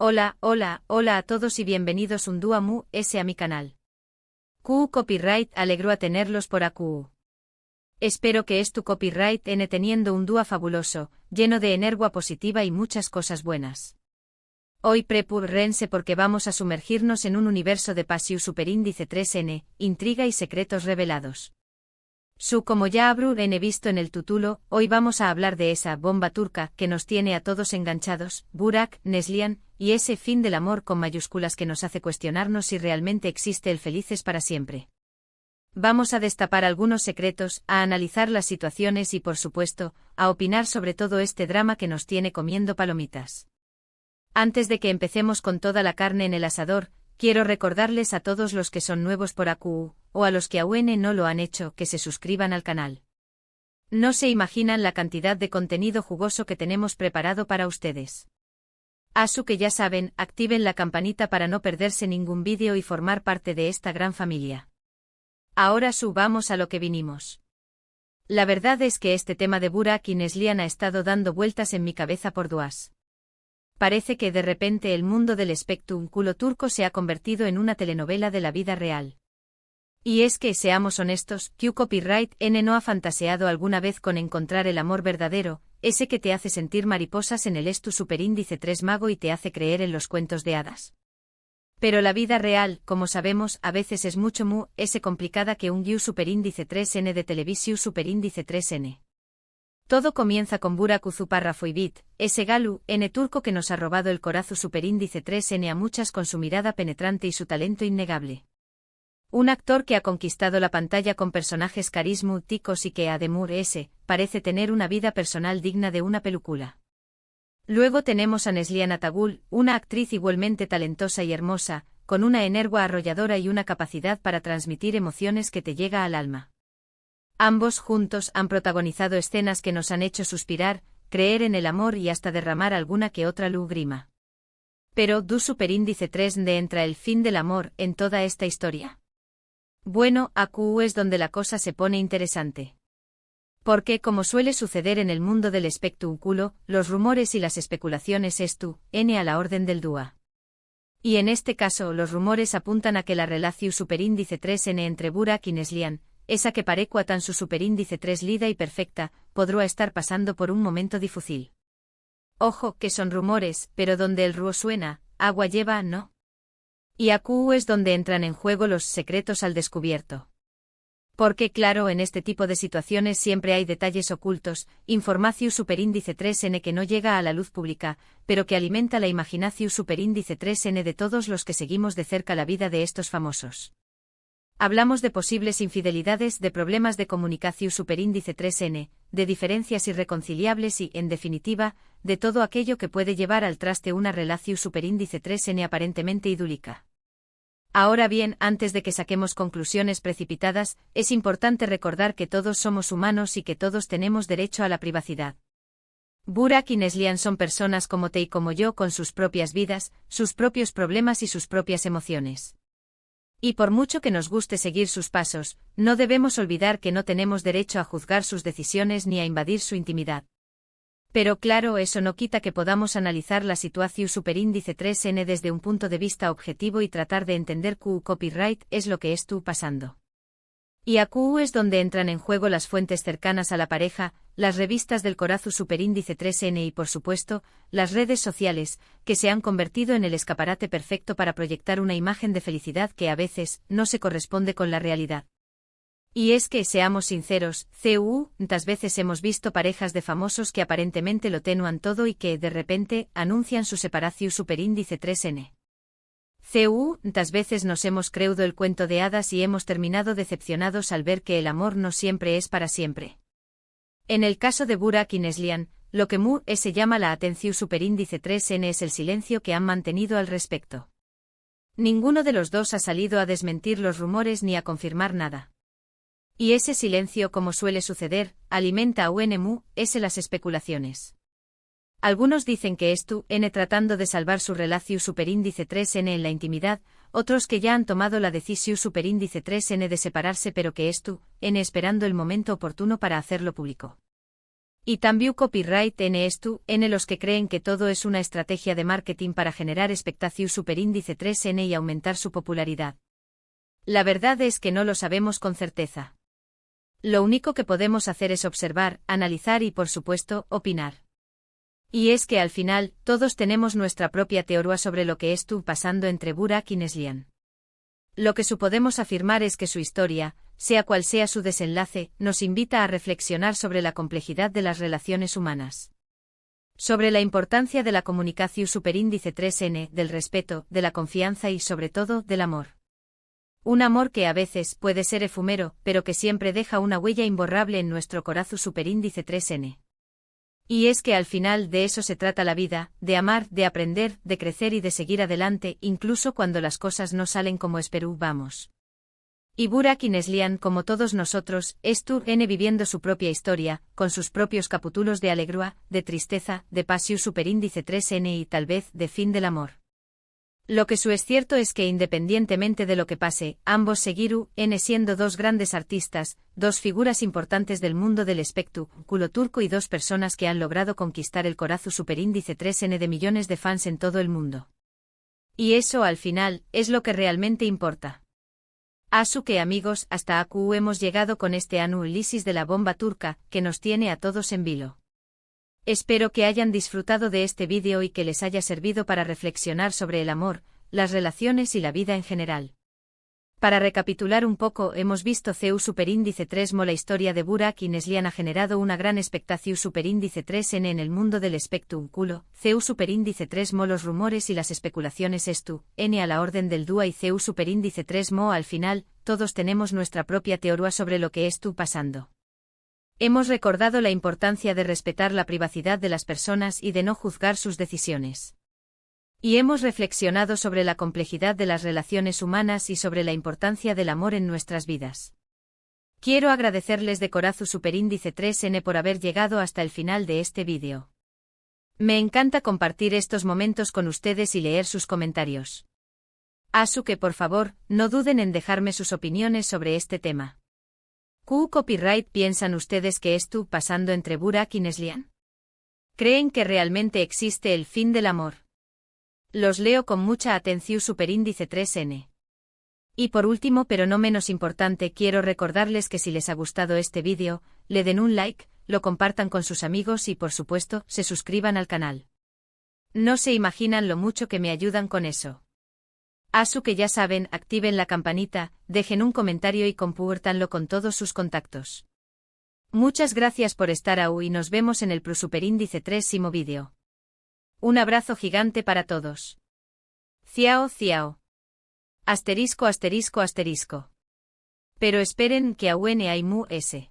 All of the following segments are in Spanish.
Hola a todos y bienvenidos un día mu s a mi canal. QU Copyright alegro a tenerlos por AQU. Espero que tu copyright ene teniendo un día fabuloso, lleno de energía positiva y muchas cosas buenas. Hoy prepúrense porque vamos a sumergirnos en un universo de pasiu superíndice 3n, intriga y secretos revelados. Como ya habrán visto en el título, hoy vamos a hablar de esa bomba turca que nos tiene a todos enganchados, Burak, Neslihan, y ese fin del amor con mayúsculas que nos hace cuestionarnos si realmente existe el felices para siempre. Vamos a destapar algunos secretos, a analizar las situaciones y por supuesto, a opinar sobre todo este drama que nos tiene comiendo palomitas. Antes de que empecemos con toda la carne en el asador, quiero recordarles a todos los que son nuevos por AQU, o a los que aún no lo han hecho, que se suscriban al canal. No se imaginan la cantidad de contenido jugoso que tenemos preparado para ustedes. Que ya saben, activen la campanita para no perderse ningún vídeo y formar parte de esta gran familia. Ahora vamos a lo que vinimos. La verdad es que este tema de Burak y Neslihan ha estado dando vueltas en mi cabeza por días. Parece que de repente el mundo del espectáculo turco se ha convertido en una telenovela de la vida real. Y es que, seamos honestos, QU Copyright no ha fantaseado alguna vez con encontrar el amor verdadero, ese que te hace sentir mariposas en el superíndice 3 mago y te hace creer en los cuentos de hadas. Pero la vida real, como sabemos, a veces es mucho complicada que un QU superíndice 3n de televisión superíndice 3n. Todo comienza con Burak Uzuparrafoibit, ese galu, turco que nos ha robado el corazón superíndice 3n a muchas con su mirada penetrante y su talento innegable. Un actor que ha conquistado la pantalla con personajes carismáticos y que, además, parece tener una vida personal digna de una película. Luego tenemos a Neslihan Atagul, una actriz igualmente talentosa y hermosa, con una energía arrolladora y una capacidad para transmitir emociones que te llega al alma. Ambos juntos han protagonizado escenas que nos han hecho suspirar, creer en el amor y hasta derramar alguna que otra lágrima. Pero, ¿du superíndice 3 de entra el fin del amor en toda esta historia? Bueno, AQU es donde la cosa se pone interesante. Porque, como suele suceder en el mundo del espectáculo, los rumores y las especulaciones a la orden del día. Y en este caso, los rumores apuntan a que la relación superíndice 3n entre Burak y Neslihan, esa que parecua tan su superíndice 3 lida y perfecta, podrá estar pasando por un momento difícil. Ojo, que son rumores, pero donde el río suena, agua lleva, ¿no? Y AQU es donde entran en juego los secretos al descubierto. Porque claro, en este tipo de situaciones siempre hay detalles ocultos, información superíndice 3n que no llega a la luz pública, pero que alimenta la imaginación superíndice 3n de todos los que seguimos de cerca la vida de estos famosos. Hablamos de posibles infidelidades, de problemas de comunicación superíndice 3n, de diferencias irreconciliables y, en definitiva, de todo aquello que puede llevar al traste una relación superíndice 3n aparentemente idílica. Ahora bien, antes de que saquemos conclusiones precipitadas, es importante recordar que todos somos humanos y que todos tenemos derecho a la privacidad. Burak y Neslihan son personas como te y como yo con sus propias vidas, sus propios problemas y sus propias emociones. Y por mucho que nos guste seguir sus pasos, no debemos olvidar que no tenemos derecho a juzgar sus decisiones ni a invadir su intimidad. Pero claro, eso no quita que podamos analizar la situación superíndice 3n desde un punto de vista objetivo y tratar de entender QU Copyright es lo que estuvo pasando. Y AQU es donde entran en juego las fuentes cercanas a la pareja, las revistas del corazón superíndice 3n y por supuesto, las redes sociales, que se han convertido en el escaparate perfecto para proyectar una imagen de felicidad que a veces no se corresponde con la realidad. Y es que, seamos sinceros, tantas veces hemos visto parejas de famosos que aparentemente lo tenuan todo y que, de repente, anuncian su separación superíndice 3n. Tantas veces nos hemos creído el cuento de hadas y hemos terminado decepcionados al ver que el amor no siempre es para siempre. En el caso de Burak y Neslihan, lo que se llama la atención superíndice 3n es el silencio que han mantenido al respecto. Ninguno de los dos ha salido a desmentir los rumores ni a confirmar nada. Y ese silencio, como suele suceder, alimenta a las especulaciones. Algunos dicen que tratando de salvar su relación superíndice 3n en la intimidad, otros que ya han tomado la decisión superíndice 3n de separarse pero que esperando el momento oportuno para hacerlo público. Y también copyright N estu, N los que creen que todo es una estrategia de marketing para generar expectación superíndice 3N y aumentar su popularidad. La verdad es que no lo sabemos con certeza. Lo único que podemos hacer es observar, analizar y por supuesto, opinar. Y es que al final, todos tenemos nuestra propia teoría sobre lo que estuvo pasando entre Burak y Neslihan. Lo que podemos afirmar es que su historia, sea cual sea su desenlace, nos invita a reflexionar sobre la complejidad de las relaciones humanas. Sobre la importancia de la comunicación superíndice 3N, del respeto, de la confianza y sobre todo, del amor. Un amor que a veces puede ser efímero, pero que siempre deja una huella imborrable en nuestro corazón superíndice 3N. Y es que al final de eso se trata la vida, de amar, de aprender, de crecer y de seguir adelante, incluso cuando las cosas no salen como esperábamos. Y Burak y Neslihan, como todos nosotros, están viviendo su propia historia, con sus propios capítulos de alegría, de tristeza, de pasión superíndice 3N y tal vez de fin del amor. Lo que es cierto es que independientemente de lo que pase, ambos seguirán siendo dos grandes artistas, dos figuras importantes del mundo del espectáculo turco y dos personas que han logrado conquistar el corazón superíndice 3N de millones de fans en todo el mundo. Y eso al final, es lo que realmente importa. Así que amigos, hasta aquí hemos llegado con este análisis de la bomba turca, que nos tiene a todos en vilo. Espero que hayan disfrutado de este vídeo y que les haya servido para reflexionar sobre el amor, las relaciones y la vida en general. Para recapitular un poco, hemos visto CEU superíndice 3mo. La historia de Burak y Neslihan ha generado una gran expectación superíndice 3N en el mundo del espectáculo. CEU superíndice 3mo. Los rumores y las especulaciones N a la orden del dúo y CEU superíndice 3mo. Al final, todos tenemos nuestra propia teoría sobre lo que estuvo pasando. Hemos recordado la importancia de respetar la privacidad de las personas y de no juzgar sus decisiones. Y hemos reflexionado sobre la complejidad de las relaciones humanas y sobre la importancia del amor en nuestras vidas. Quiero agradecerles de corazón superíndice 3N por haber llegado hasta el final de este vídeo. Me encanta compartir estos momentos con ustedes y leer sus comentarios. Así que por favor, no duden en dejarme sus opiniones sobre este tema. ¿Qué copyright piensan ustedes que estuvo pasando entre Burak y Neslihan? ¿Creen que realmente existe el fin del amor? Los leo con mucha atención superíndice 3N. Y por último pero no menos importante, quiero recordarles que si les ha gustado este vídeo, le den un like, lo compartan con sus amigos y por supuesto, se suscriban al canal. No se imaginan lo mucho que me ayudan con eso. Así que ya saben, activen la campanita, dejen un comentario y compártanlo con todos sus contactos. Muchas gracias por estar ahí y nos vemos en el superíndice 3mo vídeo. Un abrazo gigante para todos. Ciao, ciao. Asterisco, asterisco, asterisco. Pero esperen que aún hay mu s.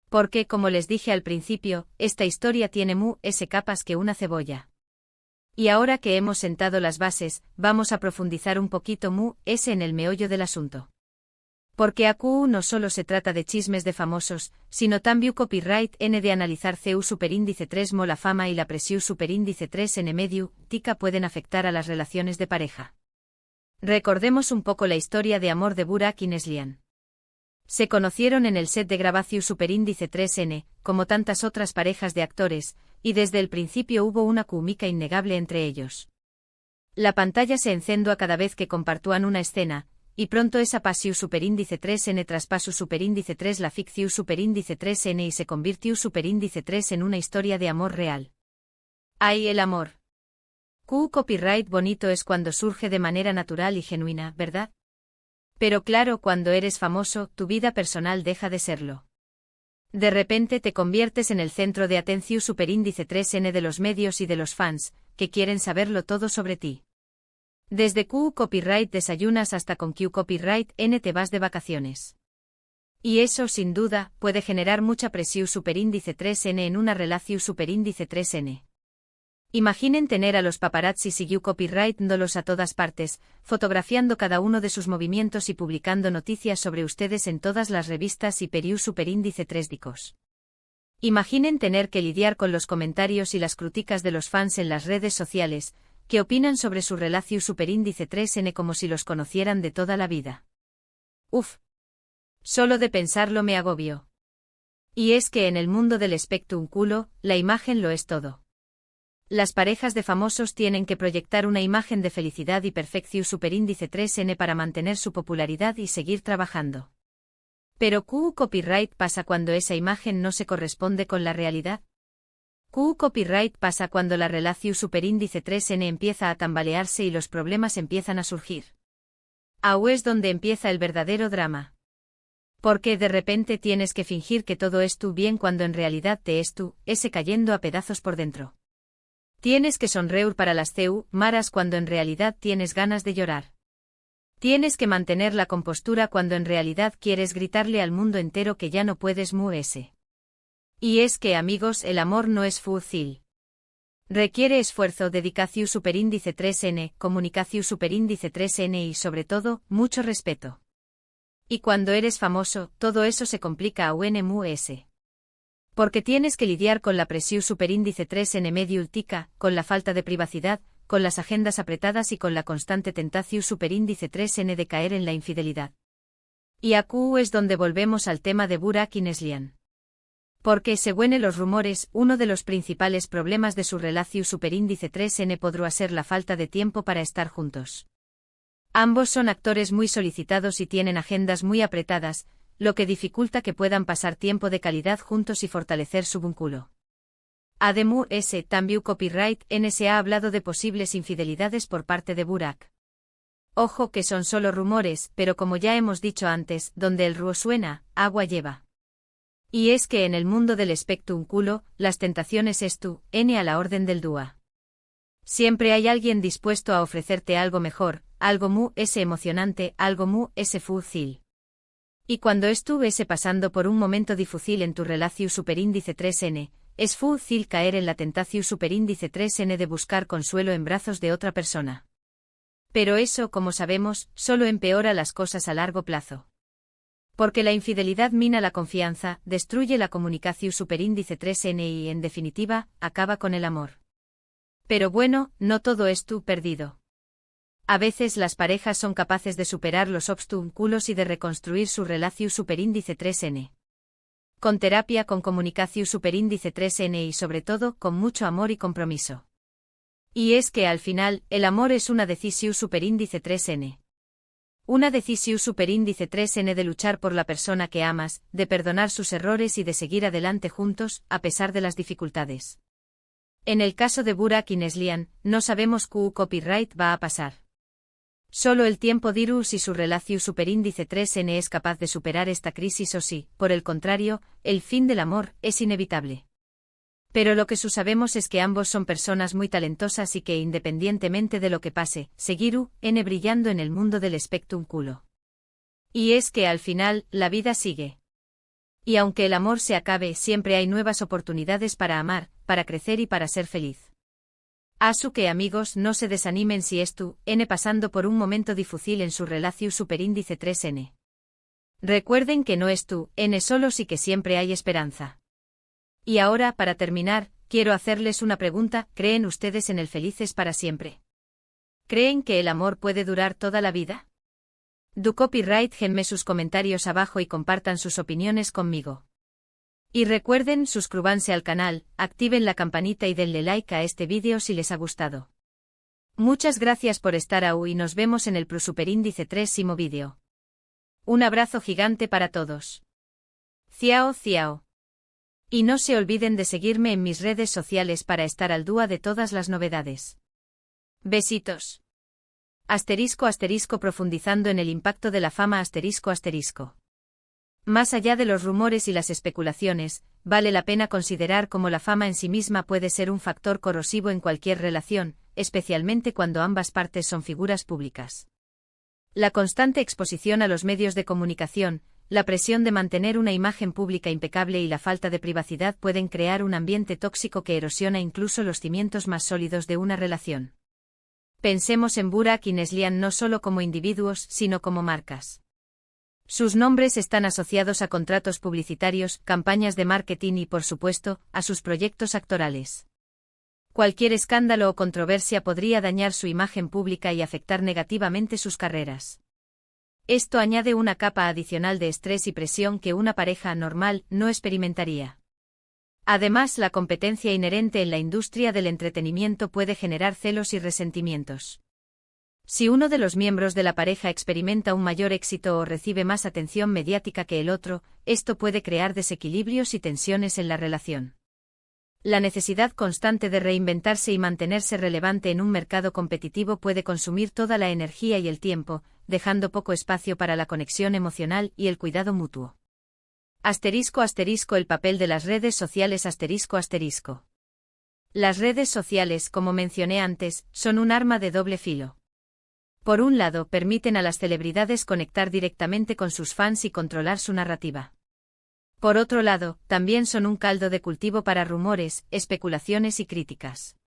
Porque, como les dije al principio, esta historia tiene mu s capas que una cebolla. Y ahora que hemos sentado las bases, vamos a profundizar un poquito mu s en el meollo del asunto. Porque aquí no solo se trata de chismes de famosos, sino también copyright N de analizar CEU superíndice 3mo. La fama y la presión superíndice 3N medio, tica pueden afectar a las relaciones de pareja. Recordemos un poco la historia de amor de Burak y Neslihan. Se conocieron en el set de grabación superíndice 3N, como tantas otras parejas de actores, y desde el principio hubo una química innegable entre ellos. La pantalla se encendió a cada vez que compartían una escena, y pronto esa pasión superíndice 3N traspasó superíndice 3 la ficción superíndice 3N y se convirtió superíndice 3 en una historia de amor real. ¡Ay, el amor! Q copyright bonito es cuando surge de manera natural y genuina, ¿verdad? Pero claro, cuando eres famoso, tu vida personal deja de serlo. De repente te conviertes en el centro de atención superíndice 3N de los medios y de los fans, que quieren saberlo todo sobre ti. Desde Q copyright desayunas hasta con Q copyright N te vas de vacaciones. Y eso, sin duda, puede generar mucha presión superíndice 3N en una relación superíndice 3N. Imaginen tener a los paparazzis y Q copyright dándolos a todas partes, fotografiando cada uno de sus movimientos y publicando noticias sobre ustedes en todas las revistas y periódicos superíndice 3dicos. Imaginen tener que lidiar con los comentarios y las críticas de los fans en las redes sociales, que opinan sobre su relación superíndice 3N como si los conocieran de toda la vida. Uf. Solo de pensarlo me agobio. Y es que en el mundo del espectáculo, la imagen lo es todo. Las parejas de famosos tienen que proyectar una imagen de felicidad y perfección superíndice 3N para mantener su popularidad y seguir trabajando. Pero ¿qué copyright pasa cuando esa imagen no se corresponde con la realidad? ¿Qué copyright pasa cuando la relación superíndice 3N empieza a tambalearse y los problemas empiezan a surgir? Ahí es donde empieza el verdadero drama. Porque de repente tienes que fingir que todo es tú bien cuando en realidad te es tú, ese cayendo a pedazos por dentro. Tienes que sonreír para las maras cuando en realidad tienes ganas de llorar. Tienes que mantener la compostura cuando en realidad quieres gritarle al mundo entero que ya no puedes ese. Y es que, amigos, el amor no es fácil. Requiere esfuerzo, dedicación superíndice 3N, comunicación superíndice 3N y sobre todo, mucho respeto. Y cuando eres famoso, todo eso se complica aún más. Porque tienes que lidiar con la presión superíndice 3N medio ultica, con la falta de privacidad, con las agendas apretadas y con la constante tentación superíndice 3N de caer en la infidelidad. Y aquí es donde volvemos al tema de Burak y Neslihan. Porque, según los rumores, uno de los principales problemas de su relación superíndice 3N podría ser la falta de tiempo para estar juntos. Ambos son actores muy solicitados y tienen agendas muy apretadas, lo que dificulta que puedan pasar tiempo de calidad juntos y fortalecer su vínculo. Además, también Copyright NS ha hablado de posibles infidelidades por parte de Burak. Ojo que son solo rumores, pero como ya hemos dicho antes, donde el río suena, agua lleva. Y es que en el mundo del espectáculo, las tentaciones es tú, N a la orden del dúa. Siempre hay alguien dispuesto a ofrecerte algo mejor, algo emocionante, algo fácil. Y cuando estuviese pasando por un momento difícil en tu relación superíndice 3N, es fácil caer en la tentación superíndice 3N de buscar consuelo en brazos de otra persona. Pero eso, como sabemos, solo empeora las cosas a largo plazo. Porque la infidelidad mina la confianza, destruye la comunicación superíndice 3N y, en definitiva, acaba con el amor. Pero bueno, no todo es tú perdido. A veces las parejas son capaces de superar los obstáculos y de reconstruir su relación superíndice 3N. Con terapia, con comunicación superíndice 3N y sobre todo, con mucho amor y compromiso. Y es que al final, el amor es una decisión superíndice 3N. Una decisión superíndice 3N de luchar por la persona que amas, de perdonar sus errores y de seguir adelante juntos, a pesar de las dificultades. En el caso de Burak y Neslihan, no sabemos qué copyright va a pasar. Solo el tiempo dirá si su relación superíndice 3N es capaz de superar esta crisis o si, por el contrario, el fin del amor es inevitable. Pero lo que sabemos es que ambos son personas muy talentosas y que independientemente de lo que pase, seguirán brillando en el mundo del espectáculo. Y es que al final, la vida sigue. Y aunque el amor se acabe, siempre hay nuevas oportunidades para amar, para crecer y para ser feliz. Así que amigos, no se desanimen si es tú, pasando por un momento difícil en su relación superíndice 3N. Recuerden que no es tú, solo sí que siempre hay esperanza. Y ahora, para terminar, quiero hacerles una pregunta: ¿creen ustedes en el felices para siempre? ¿Creen que el amor puede durar toda la vida? Do copyright, denme sus comentarios abajo y compartan sus opiniones conmigo. Y recuerden suscribirse al canal, activen la campanita y denle like a este vídeo si les ha gustado. Muchas gracias por estar ahí y nos vemos en el superíndice 3º vídeo. Un abrazo gigante para todos. Ciao ciao. Y no se olviden de seguirme en mis redes sociales para estar al día de todas las novedades. Besitos. *** profundizando en el impacto de la fama ***. Más allá de los rumores y las especulaciones, vale la pena considerar cómo la fama en sí misma puede ser un factor corrosivo en cualquier relación, especialmente cuando ambas partes son figuras públicas. La constante exposición a los medios de comunicación, la presión de mantener una imagen pública impecable y la falta de privacidad pueden crear un ambiente tóxico que erosiona incluso los cimientos más sólidos de una relación. Pensemos en Burak y Neslihan no solo como individuos, sino como marcas. Sus nombres están asociados a contratos publicitarios, campañas de marketing y, por supuesto, a sus proyectos actorales. Cualquier escándalo o controversia podría dañar su imagen pública y afectar negativamente sus carreras. Esto añade una capa adicional de estrés y presión que una pareja normal no experimentaría. Además, la competencia inherente en la industria del entretenimiento puede generar celos y resentimientos. Si uno de los miembros de la pareja experimenta un mayor éxito o recibe más atención mediática que el otro, esto puede crear desequilibrios y tensiones en la relación. La necesidad constante de reinventarse y mantenerse relevante en un mercado competitivo puede consumir toda la energía y el tiempo, dejando poco espacio para la conexión emocional y el cuidado mutuo. *** El papel de las redes sociales ***. Las redes sociales, como mencioné antes, son un arma de doble filo. Por un lado, permiten a las celebridades conectar directamente con sus fans y controlar su narrativa. Por otro lado, también son un caldo de cultivo para rumores, especulaciones y críticas.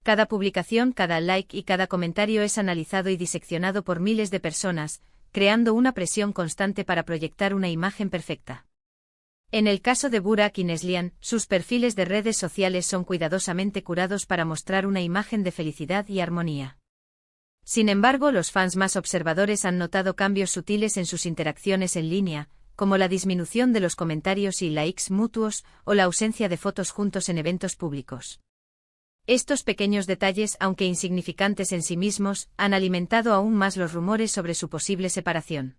Cada publicación, cada like y cada comentario es analizado y diseccionado por miles de personas, creando una presión constante para proyectar una imagen perfecta. En el caso de Burak y Neslihan, sus perfiles de redes sociales son cuidadosamente curados para mostrar una imagen de felicidad y armonía. Sin embargo, los fans más observadores han notado cambios sutiles en sus interacciones en línea, como la disminución de los comentarios y likes mutuos o la ausencia de fotos juntos en eventos públicos. Estos pequeños detalles, aunque insignificantes en sí mismos, han alimentado aún más los rumores sobre su posible separación.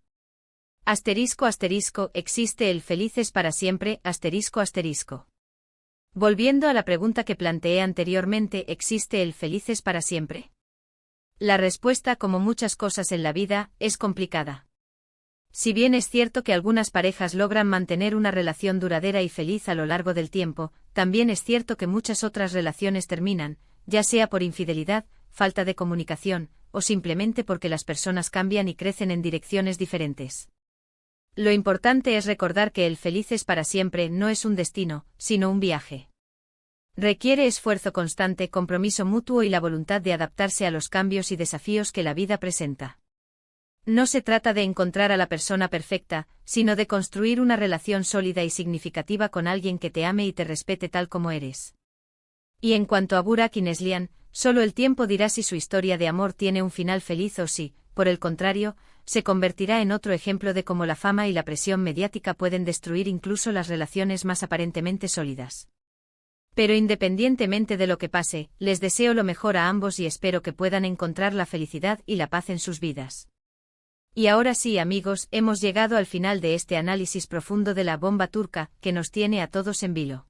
¿Existe el felices para siempre? Volviendo a la pregunta que planteé anteriormente, ¿existe el felices para siempre? La respuesta, como muchas cosas en la vida, es complicada. Si bien es cierto que algunas parejas logran mantener una relación duradera y feliz a lo largo del tiempo, también es cierto que muchas otras relaciones terminan, ya sea por infidelidad, falta de comunicación, o simplemente porque las personas cambian y crecen en direcciones diferentes. Lo importante es recordar que el felices para siempre no es un destino, sino un viaje. Requiere esfuerzo constante, compromiso mutuo y la voluntad de adaptarse a los cambios y desafíos que la vida presenta. No se trata de encontrar a la persona perfecta, sino de construir una relación sólida y significativa con alguien que te ame y te respete tal como eres. Y en cuanto a Burak y Neslihan, solo el tiempo dirá si su historia de amor tiene un final feliz o si, por el contrario, se convertirá en otro ejemplo de cómo la fama y la presión mediática pueden destruir incluso las relaciones más aparentemente sólidas. Pero independientemente de lo que pase, les deseo lo mejor a ambos y espero que puedan encontrar la felicidad y la paz en sus vidas. Y ahora sí, amigos, hemos llegado al final de este análisis profundo de la bomba turca, que nos tiene a todos en vilo.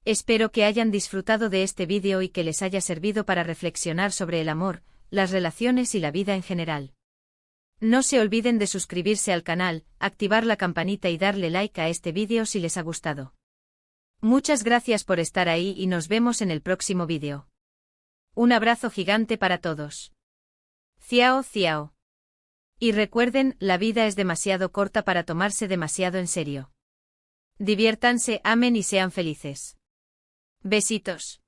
Espero que hayan disfrutado de este vídeo y que les haya servido para reflexionar sobre el amor, las relaciones y la vida en general. No se olviden de suscribirse al canal, activar la campanita y darle like a este vídeo si les ha gustado. Muchas gracias por estar ahí y nos vemos en el próximo vídeo. Un abrazo gigante para todos. Ciao, ciao. Y recuerden, la vida es demasiado corta para tomarse demasiado en serio. Diviértanse, amen y sean felices. Besitos.